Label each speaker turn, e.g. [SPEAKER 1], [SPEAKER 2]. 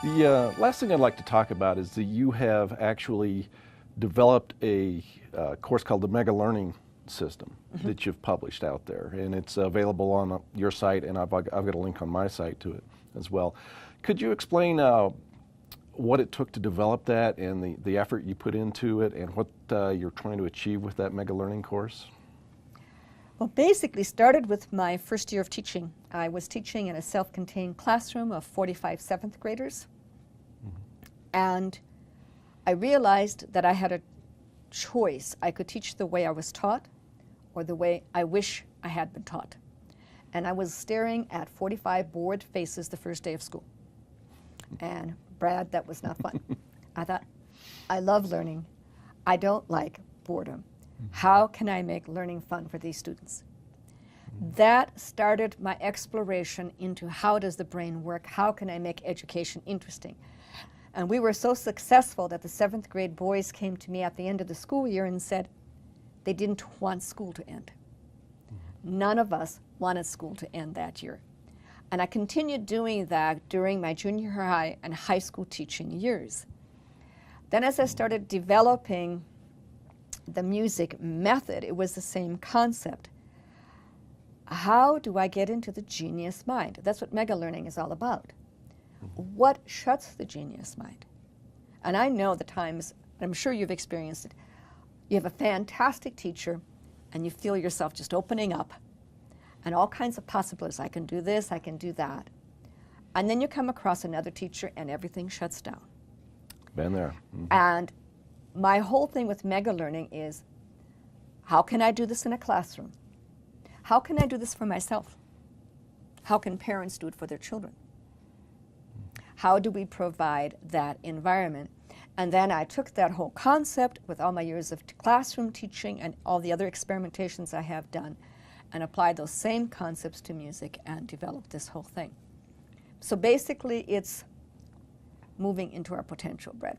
[SPEAKER 1] The last thing I'd like to talk about is that you have actually developed a course called the Mega Learning System that you've published out there, and it's available on your site, and I've got a link on my site to it as well. Could you explain what it took to develop that and the effort you put into it and what you're trying to achieve with that Mega Learning course?
[SPEAKER 2] Well, basically started with my first year of teaching. I was teaching in a self-contained classroom of 45 seventh graders. And I realized that I had a choice. I could teach the way I was taught or the way I wish I had been taught. And I was staring at 45 bored faces the first day of school. And Brad, that was not fun. I thought, I love learning. I don't like boredom. How can I make learning fun for these students? That started my exploration into how does the brain work? How can I make education interesting? And we were so successful that the seventh grade boys came to me at the end of the school year and said they didn't want school to end. None of us wanted school to end that year. And I continued doing that during my junior high and high school teaching years. Then as I started developing the music method, it was the same concept. How do I get into the genius mind? That's what Mega Learning is all about. What shuts the genius mind? And I know the times, I'm sure you've experienced it, you have a fantastic teacher and you feel yourself just opening up and all kinds of possibilities. I can do this, I can do that. And then you come across another teacher and everything shuts down.
[SPEAKER 1] Been there.
[SPEAKER 2] And my whole thing with Mega Learning is, how can I do this in a classroom? How can I do this for myself? How can parents do it for their children? How do we provide that environment? And then I took that whole concept with all my years of classroom teaching and all the other experimentations I have done and applied those same concepts to music and developed this whole thing. So basically it's moving into our potential, Brett.